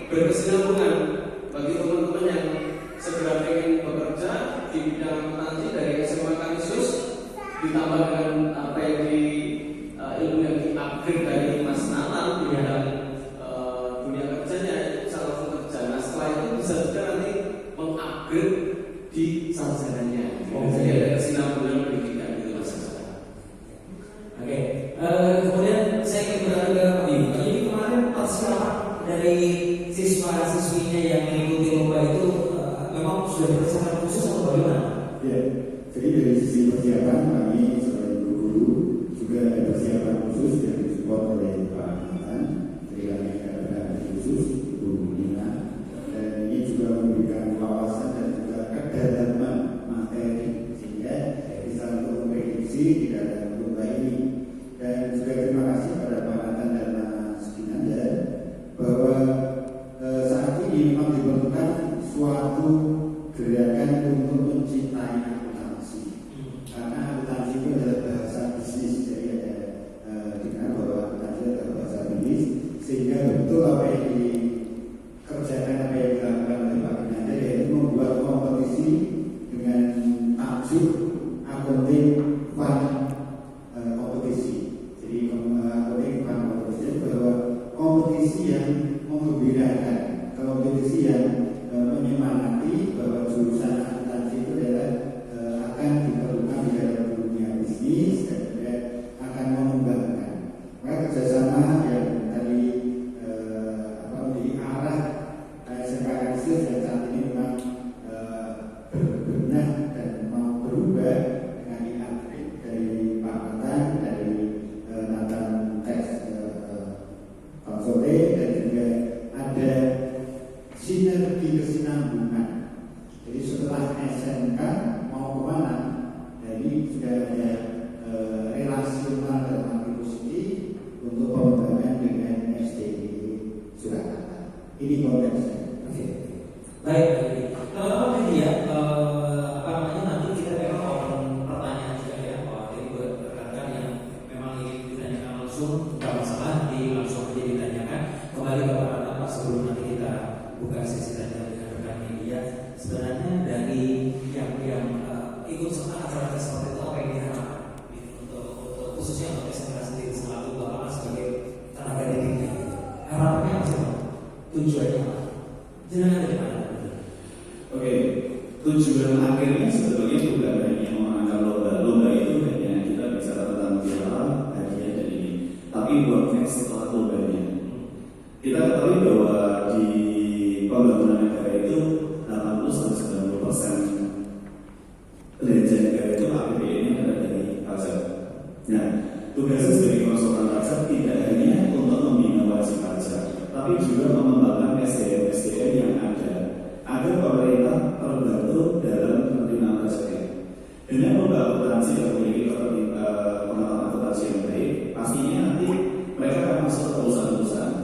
berkesinambungan bagi teman-teman yang segera ingin bekerja di bidang akuntansi dari SMA Kanisius, ditambah dengan apa yang ilmu yang di-upgrade dari Mas Natal di bidang dunia kerjanya, itu bisa langsung kerja. Nah setelah itu bisa juga nanti mengupgrade di sarjananya. Jadi ada kesinambungan pendidikan itu Mas. Oke. Kemudian saya ingin beralih ke Pak Bima. Jadi kemarin persiapan dari siswa-siswinya yang mengikuti lomba itu memang sudah persiapan khusus atau bagaimana? Ya, jadi dari sisi persiapan kami sebagai guru juga ada persiapan khusus yang disupport oleh Pak Nathan. Jadi kami ada khusus Ibu Nina, dan ini juga memberikan wawasan dan juga kedalaman materi sehingga bisa untuk memprediksi tidak ada lomba ini. Dan juga terima kasih pada Pak Nathan dan Mas Ginanda bahwa saat ini memang diperlukan suatu gerakan untuk mencintai akuntansi, karena akuntansi itu adalah bahasa bisnis. Jadi ada dengar bahwa akuntansi adalah bahasa bisnis, sehingga betul apa yang dikerjakan, apa yang dilakukan oleh Pak Ginanda yaitu membuat kompetisi dengan tajuk akunting fun kompetisi. Jadi akunting fun kompetisi bahwa kompetisi yang menggembirakan, kompetisi yang menyemangati bahwa jurusan akuntansi itu adalah akan diperlukan di dalam dunia bisnis dan juga akan mengembangkan. Maka kerjasama yang tadi menjadi arah SMK Kanisius dan saat ini memang berbenah dan mau berubah dengan di-upgrade dari Pak Nathan, dari Nathan Tax Konsulte, dan juga ada sinergi kesinambungan. Jadi setelah SMK mau kemana, jadi sudah ada relasional dalam arti positif untuk pengembangan dengan SDI Surakarta. Ini konteksnya. Oke. Baik. Teman-teman media, nanti kita memang open pertanyaan juga ya. Jadi buat rekan-rekan yang memang ingin ditanyakan langsung tentang masalah, nanti langsung aja ditanyakan. Kembali ke Pak sebelum nanti kita buka sesi tanya dengan rekan media. Sebenarnya dari yang ikut serta acara seperti itu apa yang diharapkan untuk khususnya untuk SMK sendiri selalu Bapak sebagai tenaga didiknya, harapannya apa sih? Tujuannya apa? Jangan dari mana? Oke, tujuan akhirnya sebetulnya bukan hanya memenangkan lomba itu hanya kita bicara tentang piala, hadiah dan ini, tapi buat next setelah lombanya. Kita ketahui bahwa di pembangunan negara itu 80-90% belanja negara itu APBN-nya adalah dari pajak. Nah, tugasnya sebagai konsultan pajak tidak hanya untuk membina wajib pajak, tapi juga mengembangkan SDM yang ada agar pemerintah terbantu dalam penerimaan pajaknya. Dengan lomba akuntansi yang memiliki pengetahuan akuntansi yang baik, pastinya nanti mereka akan masuk ke perusahaan-perusahaan.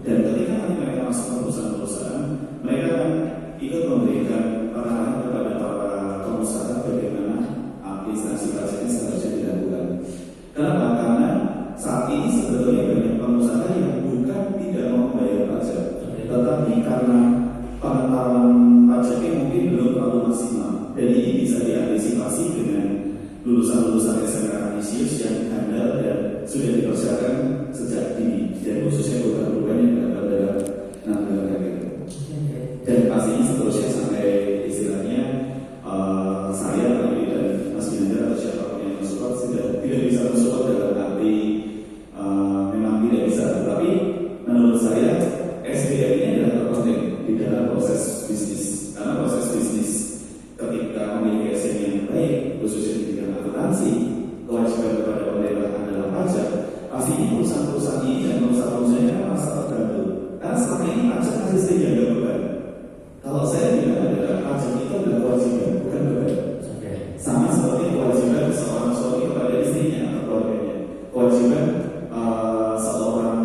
Dan ketika nanti mereka masuk ke perusahaan-perusahaan, mereka akan ikut memberikan arahan kepada para pengusaha bagaimana administrasi pajaknya seharusnya dilakukan. Kenapa? Karena saat ini sebetulnya banyak pengusaha yang bukan tidak mau membayar pajak, tetapi karena pengetahuan pajaknya mungkin belum terlalu maksimal. Dan ini bisa diantisipasi dengan lulusan-lulusan SMK Kanisius yang handal dan sudah dipersiapkan sejak dini, dan khususnya program-program yang dapat dalam 6 bulan itu. Dan pastinya seterusnya sampai istilahnya saya dan Mas Ginanda atau siapapun yang mensupport tidak bisa mensupport dalam arti memang tidak bisa, tetapi menurut saya SDM ini adalah terpenting di dalam proses bisnis, karena proses bisnis ketika memiliki SDM yang baik, khususnya di bidang akuntansi, kewajiban kepada pemerintah adalah pajak. Pastinya perusahaan-perusahaan ini dan perusahaan-perusahaan ini akan merasa terbantu, karena selama ini pajak masih sediaga beban. Kalau saya bilang adalah pajak itu adalah kewajiban, bukan beban. Sama seperti kewajiban seorang suami kepada istrinya atau keluarganya, kewajiban seorang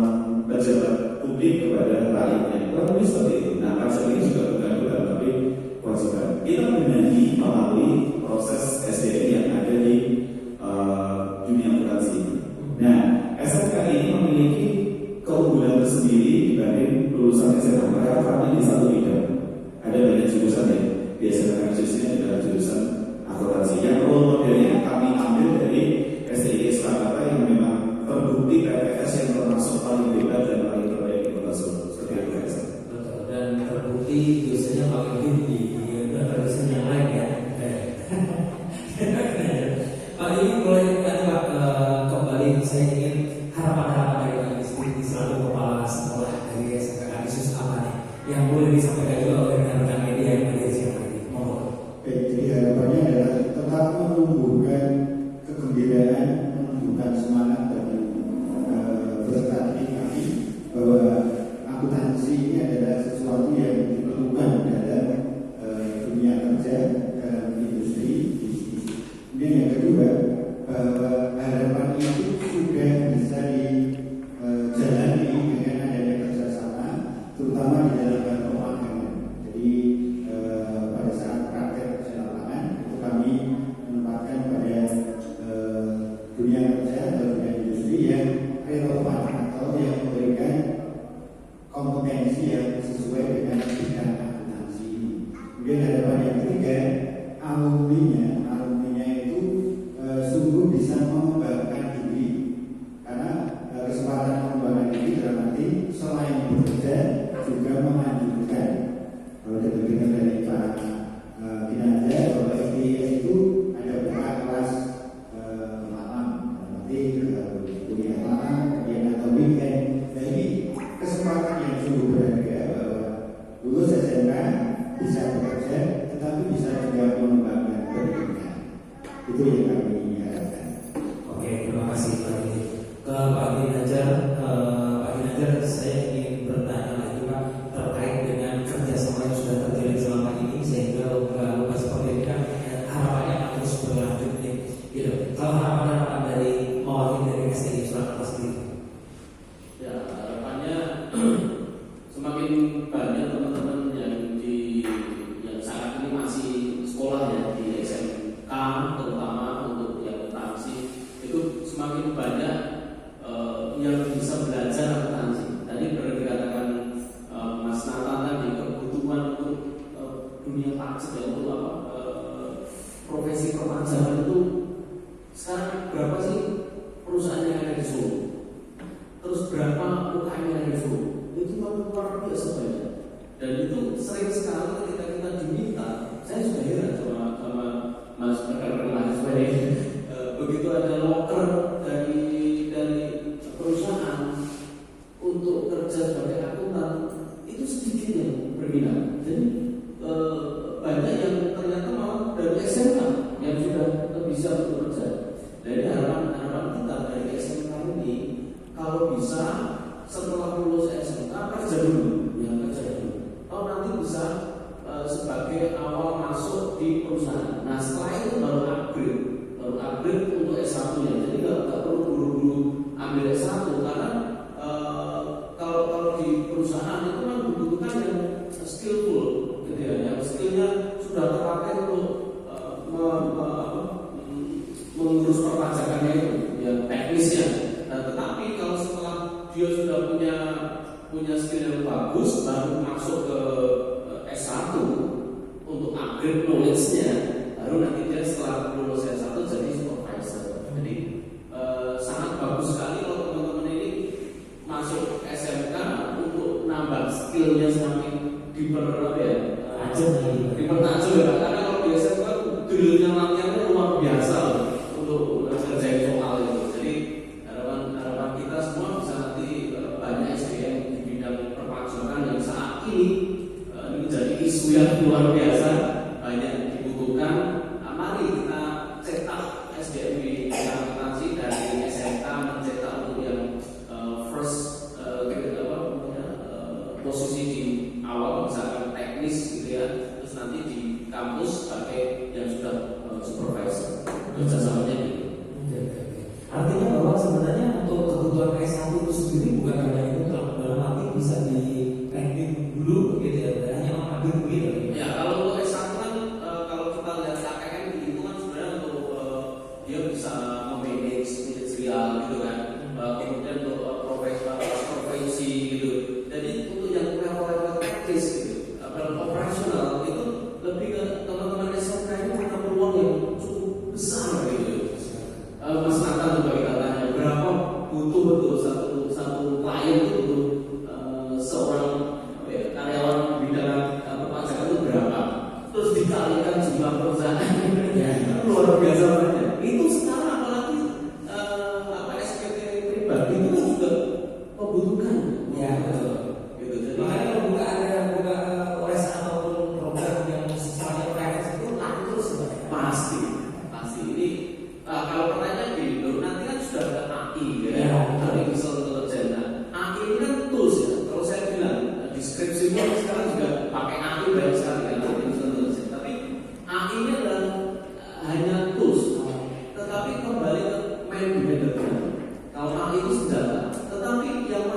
pejabat publik kepada rakyatnya, kurang lebih seperti itu. Nah, pajak ini juga bukan beban, tapi kewajiban. Kita benahi melalui proses SDM yang ada di dunia akuntansi. Nah, SMK ini memiliki keunggulan tersendiri dibanding lulusan SMK. Mereka PPS yang termasuk paling hebat dan paling terbaik di Kota Solo. Seperti itu ya. Betul. Dan terbukti biasanya paling tinggi dosen yang lain ya. Pak ini boleh nanti Pak kembali saya ingin harapan-harapan dari Pak Istri selalu kepala sekolah dari SMK Kanisius apa nih yang boleh disampaikan juga oleh rekan-rekan media yang ada di sini. Mohon. Jadi harapannya adalah tetap menumbuhkan kegembiraan, menumbuhkan semangat bagi peserta didik kami bahwa akuntansi ini adalah sesuatu yang diperlukan dalam dunia kerja, dalam industri, bisnis. Kemudian yang kedua, bahwa harapan itu sudah bisa dijalani dengan adanya kerjasama, terutama di dalam hal pemagangan. Jadi pada saat praktek kerja lapangan itu kami menempatkan pada dunia kerja atau dunia industri yang relevan atau yang memberikan kompetensi yang sesuai dengan bidang akuntansi. Kemudian harapan yang ketiga, alumninya itu sungguh bisa mengembangkan diri, karena kesempatan mengembangkan diri dalam arti selain bekerja juga melanjutkan. Kalau kita dengar dari Pak Kinanja bahwa FTIS itu ada beberapa kelas malam, nanti kuliah malam, kemudian atau weekend. Jadi kesempatan yang sungguh berharga bahwa lulus SMK bisa bekerja, tetapi bisa juga mengembangkan pendidikan. Itu yang kami harapkan. Oke, terima kasih Pak Didi. Ke Pak Ginanjar, saya ingin bertanya lagi Pak terkait dengan kerjasama yang sudah terjalin selama ini sehingga lupa seperti ini kan harapannya harus berlanjut nih. Gitu. Kalau harapan dari mewakili dari STI Surakarta sendiri. Ya, harapannya semakin banyak teman-teman yang saat ini masih sekolah ya di SMK, terutama untuk yang akuntansi itu semakin banyak yang bisa belajar akuntansi. Tadi pernah dikatakan Mas Nathan tadi kebutuhan untuk dunia pajak ya, untuk apa profesi perpajakan itu sekarang berapa sih perusahaan yang ada di Solo? Terus berapa UKM yang ada di Solo? Itu luar biasa banyak. Dan itu sering sekali ketika kita diminta, saya sudah heran sama Mas rekan-rekan mahasiswa ini. Begitu ada loker dari perusahaan untuk kerja sebagai akuntan, itu sedikit yang berminat. Jadi banyak yang ternyata malah dari SMK yang sudah bisa untuk kerja. Jadi harapan kita dari SMK ini kalau bisa setelah lulus SMK kerja dulu, atau nanti bisa sebagai awal masuk di perusahaan. Nah setelah itu baru upgrade untuk S1 ya. Jadi nggak perlu buru-buru ambil S1 karena kalau di perusahaan itu kan membutuhkan yang skillful, gitu ya, yang skillnya sudah terpakai untuk mengurus perpajakannya itu, yang teknisnya. Nah, tetapi kalau setelah dia sudah punya skill yang bagus, baru masuk ke S1 untuk upgrade knowledge-nya, baru nanti dia setelah lulus S1 jadi supervisor. Jadi sangat bagus sekali kalau teman-teman ini masuk SMK untuk nambah skillnya semakin dipertajam ya, karena kalau di SMK drillnya latihannya luar biasa untuk kerjain soal itu. Jadi harapan kita semua bisa nanti banyak SDM di bidang perpajakan yang saat ini menjadi isu yang luar biasa banyak dibutuhkan. Mari kita cetak SDM di akuntansi dari SMK, mencetak untuk yang first posisi di awal, misalkan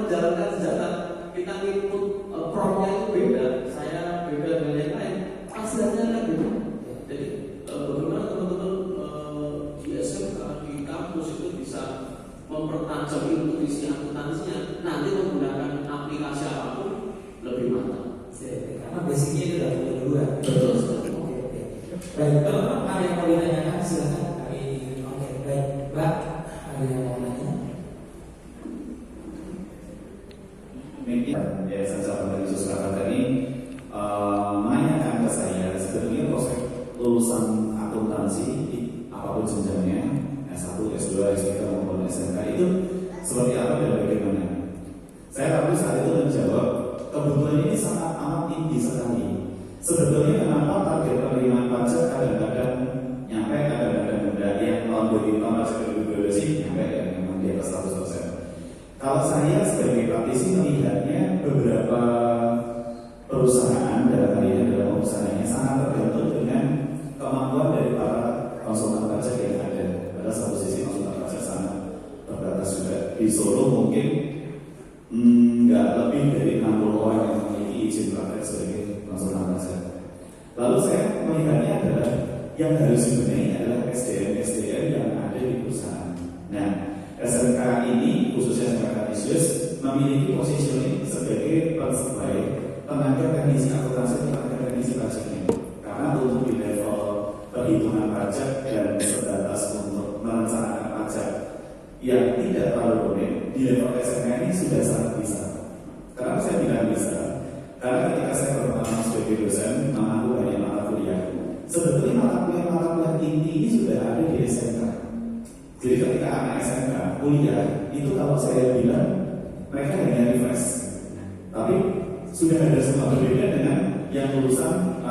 menjalankan senjata, kita input promnya itu beda, saya beda dengan yang lain, hasilnya kan beda. Jadi bagaimana teman-teman di SMK, di kampus itu bisa mempertajam intuisi akuntansinya, nanti menggunakan aplikasi apapun lebih mantap. Karena basicnya itu udah kedua. Betul. Oke. Baik, teman-teman ada yang mau ditanyakan silakan. Oke, baik, Mbak, ada yang mau nanya? Mungkin Yayasan Sahabat Yesus Kata ini menanyakan ke saya sebetulnya proses lulusan akuntansi apapun jenjangnya S1, S2, S3 maupun SMK itu seperti apa dan bagaimana? Saya lalu saat itu menjawab kebutuhan ini sangat amat tinggi sekali. Sebetulnya kenapa target penerimaan pajak kadang-kadang nyampe, kadang-kadang enggak, yang tahun 2012 sih nyampe ya, memang di atas 100%. Kalau saya sebagai praktisi melihatnya beberapa perusahaan dalam hal ini adalah usahanya sangat tergantung dengan kemampuan dari para konsultan pajak yang ada. Pada satu sisi konsultan pajak sangat terbatas juga. Di Solo mungkin nggak lebih dari 60 orang yang memiliki izin praktek sebagai konsultan pajak. Lalu saya melihatnya adalah yang harus dibenahi adalah SDM yang ada di perusahaan. Nah, SMK ini khususnya SMK Kanisius memiliki positioning sebagai pensuplai tenaga teknisi akuntansi, tenaga teknisi pajaknya. Karena untuk di level perhitungan pajak dan sebatas untuk merencanakan pajak yang tidak terlalu rumit, di level SMK ini sudah sangat bisa. Kenapa saya bilang bisa? Karena ketika saya berpengalaman sebagai dosen, mengambil banyak mata kuliah. Sebetulnya mata kuliah inti ini sudah ada di SMK. Jadi ketika anak SMK kuliah itu kalau saya bilang mereka hanya refresh, tapi sudah ada semua berbeda dengan yang lulusan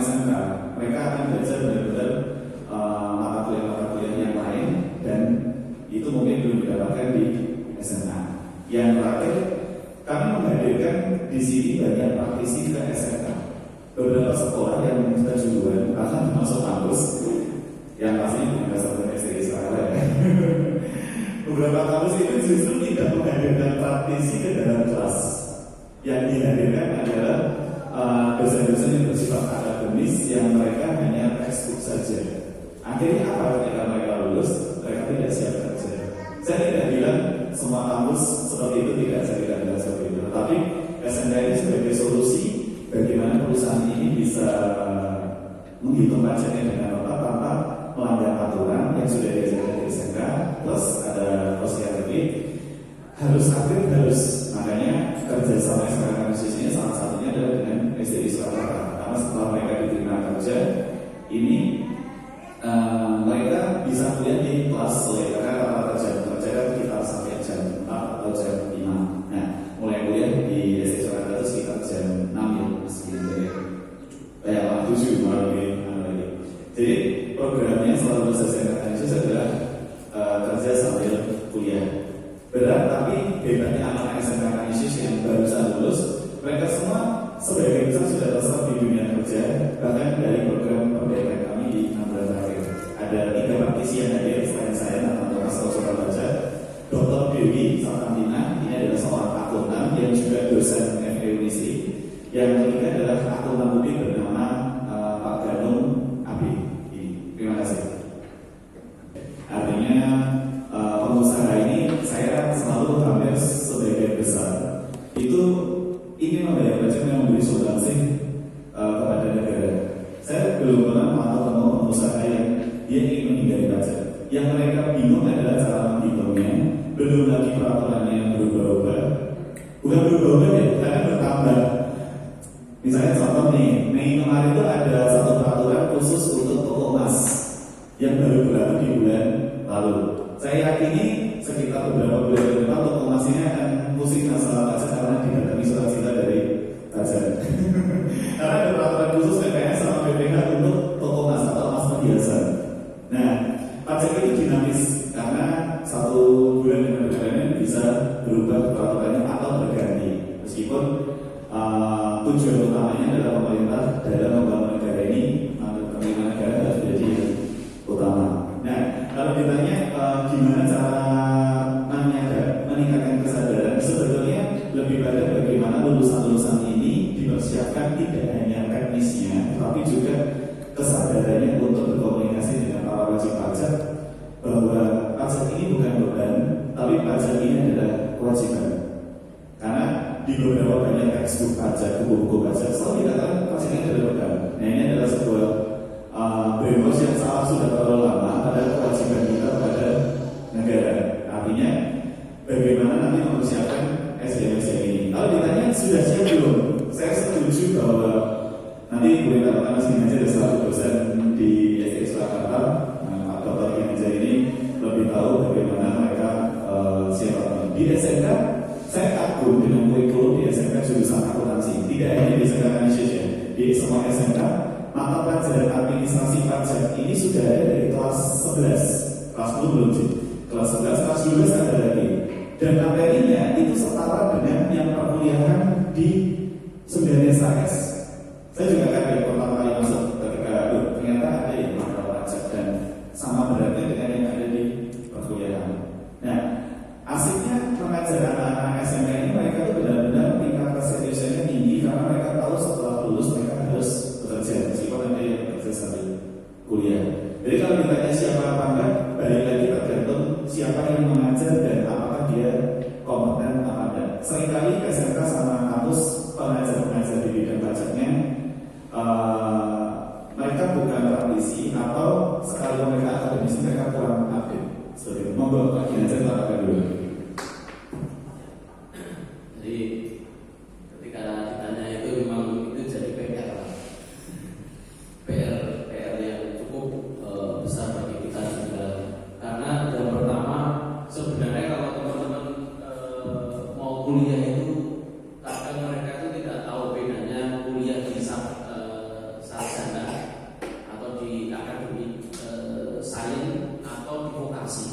SMK. Mereka akan belajar benar-benar mata kuliah yang lain dan itu mungkin belum didapatkan di SMA. Yang terakhir, kami menghadirkan di sini banyak praktisi ke SMK. Beberapa sekolah yang kejuruan bahkan masuk kampus yang pastinya bukan dasar STI sekarang ya. Beberapa kampus itu justru tidak menghadirkan praktisi ke dalam kelas. Yang dihadirkan adalah dosen-dosen yang bersifat akademis yang mereka hanya textbook saja. Akhirnya apa ketika mereka lulus, mereka tidak siap kerja. Saya tidak bilang semua kampus seperti itu, saya tidak bilang seperti itu. Tapi SMK ini sebagai solusi bagaimana perusahaan ini bisa menghitung pajaknya dengan tepat tanpa melanggar aturan yang sudah diajarkan di SMK, plus ada positif harus aktif, makanya kerja sama SMK Kanisius ini salah satunya adalah dengan SDI Surakarta. Karena setelah mereka diterima kerja ini mereka bisa kuliah di kelas oleh karena rata-rata jam kerja sekitar sampai jam 4 atau jam 5. Nah, mulai kuliah di SDI Surakarta itu sekitar jam 6 ya, sekitar 7 malam ini. Jadi programnya selama SMK Kanisius adalah kerja sambil kuliah. Berat, tapi hebatnya anak SMK Kanisius yang baru saja lulus, mereka semua sebagai besar sudah terserap di dunia kerja. Bahkan dari program pembelajaran kami di 6 bulan terakhir ada 3 praktisi yang hadir selain saya dan konsultan pajak. Dr. Dewi Satantina, ini adalah seorang akuntan yang juga dosen FE Unisi. Yang ketiga adalah akuntan publik bernama Pak Ganung Abi. Terima kasih. Artinya pengusaha ini saya selalu hampir sebagian besar itu ingin membayar pajak yang memberi solusi kepada negara. Saya belum pernah ketemu pengusaha yang dia ingin menghindari pajak. Yang mereka bingung adalah cara menghitungnya, belum lagi peraturannya yang berubah-ubah. Bukan berubah-ubah ya, karena bertambah. Misalnya contoh nih, Mei kemarin itu ada satu peraturan khusus untuk toko emas yang baru berlaku di bulan lalu. Saya yakini sekitar beberapa bulan ke depan toko emas ini akan pusing masalah pajak karena didatangi surat cinta dari pajak. Karena ada peraturan khusus PPN sama BPH untuk toko emas atau emas perhiasan. Nah, pajak itu dinamis karena 1 bulan yang berbeda bisa berubah lebih pada bagaimana lulusan-lulusan ini dipersiapkan tidak hanya teknisnya, tapi juga kesadarannya untuk berkomunikasi dengan para wajib pajak bahwa pajak ini bukan beban, tapi pajak ini adalah kewajiban. Karena di beberapa banyak textbook pajak, buku-buku pajak selalu dikatakan pajak ini adalah beban. Nah, ini adalah sebuah brainwash yang salah sudah terlalu lama pada kewajiban kita pada negara. Artinya bagaimana nanti mempersiapkan SDM ini. Kalau ditanya sudah siap belum? Saya setuju bahwa nanti Bu Rita Pertama Singaja ada selalu dosen di SDM Surakarta. Pak Dr. Singaja ini lebih tahu bagaimana mereka siap. Di SMK saya kagum dengan kurikulum di SMK jurusan akuntansi. Tidak hanya di SMK Indonesia, di semua SMK mata pelajaran administrasi pajak ini sudah ada dari kelas 11, kelas 10 belum sih. Kelas 11, kelas 12 ada lagi. Dan materinya itu setara dengan yang perkuliahan di 9 SKS. Saya juga kaget pertama kali masuk ketika ternyata ada yang masalah pajak dan sama beratnya dengan yang ada di perkuliahan. Nah, asiknya mengajar anak-anak SMK ini mereka itu benar-benar tingkat keseriusannya tinggi karena mereka tahu setelah lulus mereka harus bekerja meskipun ada yang bekerja sambil kuliah. Jadi kalau ditanya siapa apa enggak, balik lagi tergantung siapa yang mengajar dan apakah dia kompeten apa enggak. Seringkali SMK sama kampus pengajar-pengajar di bidang pajaknya mereka bukan praktisi atau sekali mereka akademisi mereka kurang update. Seperti itu. Monggo Pak Ginanjar katakan dulu. Jadi ketika ditanya itu memang itu jadi PR yang cukup besar bagi kita juga. Karena yang pertama sebenarnya kalau teman-teman mau kuliah itu kadang mereka itu tidak tahu bedanya kuliah di sarjana atau di akademik sains atau di vokasi.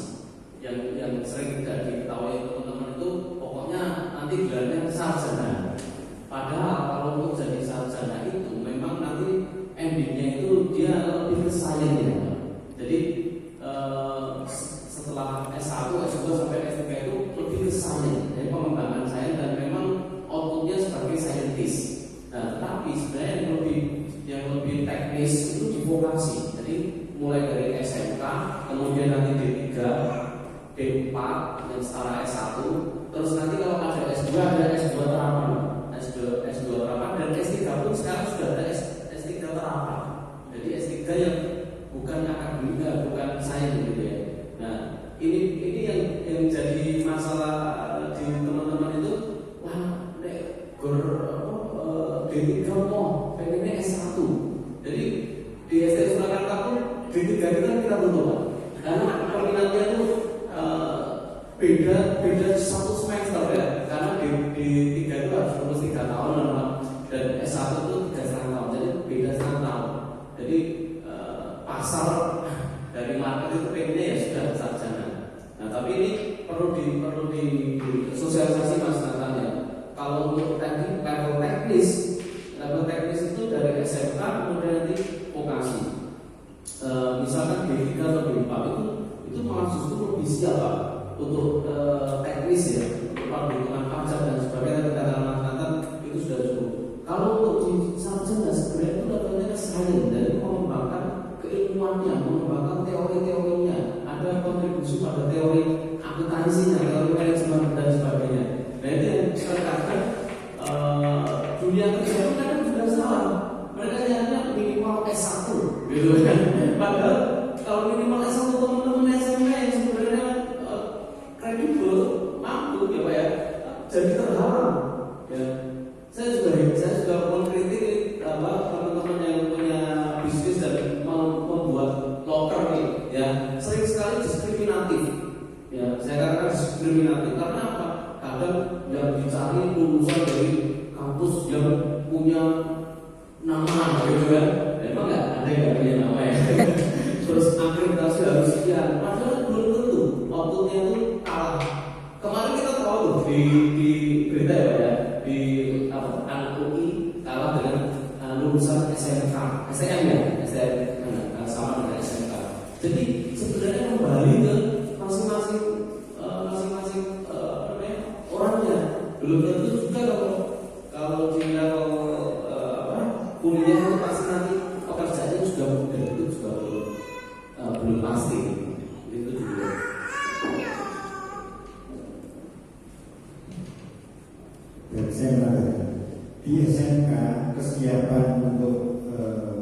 Yang sering tidak diketahui teman-teman itu pokoknya nanti gelarnya sarjana. Padahal kalau untuk jadi sarjana itu memang nanti endingnya itu dia lebih ke sains ya. Jadi setelah S1, S2 sampai S3 itu lebih ke sains, jadi pengembangan sains dan memang outputnya sebagai saintis. Nah, tapi sebenarnya yang lebih teknis itu di vokasi. Jadi mulai dari SMK, kemudian nanti D3, D4 yang setara S1, terus nanti kalau ada S2 ada S2 terapan, S2 terapan dan S3 pun sekarang sudah ada S3 terapan. Jadi S3 yang bukan akademik, bukan sains gitu ya. Nah, ini yang jadi masalah di teman-teman itu, wah, D3 mau pengennya S1. Jadi di SDM Surakarta pun D3 kita tutup, karena peminatnya itu beda satu semester ya, karena di 3 itu harus lulus 3 tahun dan S1 itu 3,5 tahun, jadi beda 1 tahun. Jadi pasar dari market itu pengennya ya sudah sarjana. Nah, tapi ini perlu di sosialisasi Mas Nathan ya. Kalau untuk level teknis itu dari SMK kemudian nanti vokasi. Misalkan D3 atau D4 itu malah justru lebih siap Pak untuk teknis ya, untuk perhitungan pajak dan sebagainya. Kata Mas Nathan itu sudah cukup. Kalau untuk di sarjana sebenarnya itu levelnya sains dan mengembangkan keilmuannya, mengembangkan teori-teorinya, ada kontribusi pada teori akuntansinya, teori manajemen dan sebagainya. Nah, itu yang terkadang dunia kerja itu kadang juga salah. Mereka nyarinya minimal S1 gitu kan. Padahal kalau minimal S1 teman-teman SMK yang sebenarnya kredibel, mampu ya Pak ya, jadi terhalang ya. Saya juga mengkritik teman-teman yang punya bisnis dan membuat loker nih ya, sering sekali diskriminatif ya. Saya katakan diskriminatif karena apa? Kadang yang dicari lulusan dari kampus yang punya nama gitu kan. Memang nggak ada yang punya nama ya. Terus akreditasi harus sekian, padahal belum tentu outputnya itu kalah. Kemarin kita tahu tuh di berita ya, di anak UI kalah dengan lulusan SMK, STM ya, STM sama dengan SMK. Jadi sebenarnya kembali ke masing-masing orangnya. belum tentu juga kalau dia kuliah itu pasti nanti pekerjaannya sudah mudah, itu juga belum pasti. Itu juga. Dan saya mengatakan di SMK kesiapan untuk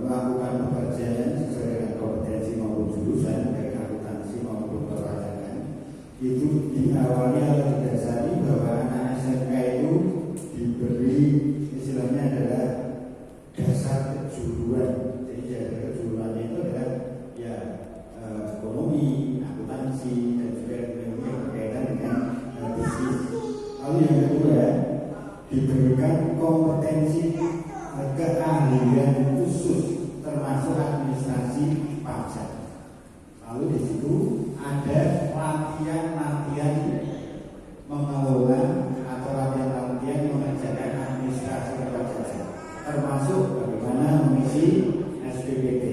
melakukan pekerjaan sesuai dengan kompetensi maupun jurusan baik akuntansi maupun perpajakan itu diawali atau didasari bahwa anak SMK itu diberi istilahnya adalah dasar kejuruan. Jadi dasar kejuruannya itu adalah ya ekonomi, akuntansi dan juga ilmu yang berkaitan dengan bisnis. Lalu yang kedua diberikan kompetensi keahlian khusus termasuk administrasi pajak. Lalu di situ ada latihan-latihan mengelola atau latihan-latihan mengerjakan administrasi perpajakan, termasuk bagaimana mengisi SPPT.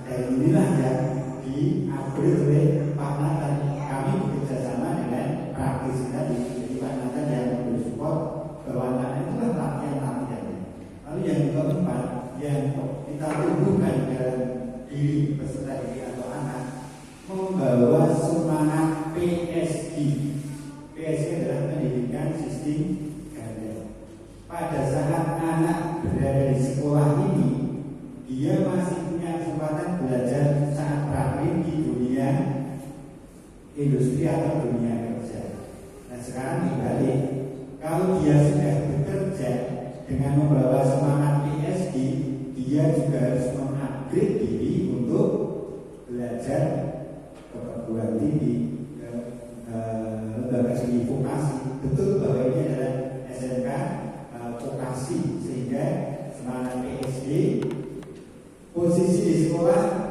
Dan inilah yang diupgrade oleh Pak Nathan. Kami bekerja sama dengan praktisi tadi. Jadi Pak Nathan yang bersupport bahwa itulah latihan-latihannya. Lalu yang keempat yang kita tumbuhkan dalam diri peserta didik atau anak, membawa semangat PSG. PSG adalah pendidikan sistem ganda. Pada saat anak berada di sekolah ini, dia masih punya kesempatan belajar saat praktik di dunia industri atau dunia kerja. Nah sekarang dibalik, kalau dia sudah bekerja dengan membawa semangat PSG, dia juga harus mengupgrade diri untuk belajar ke perguruan tinggi, ke lembaga studi vokasi. Betul bahwa ini adalah SMK vokasi, sehingga semangat PSG posisi di sekolah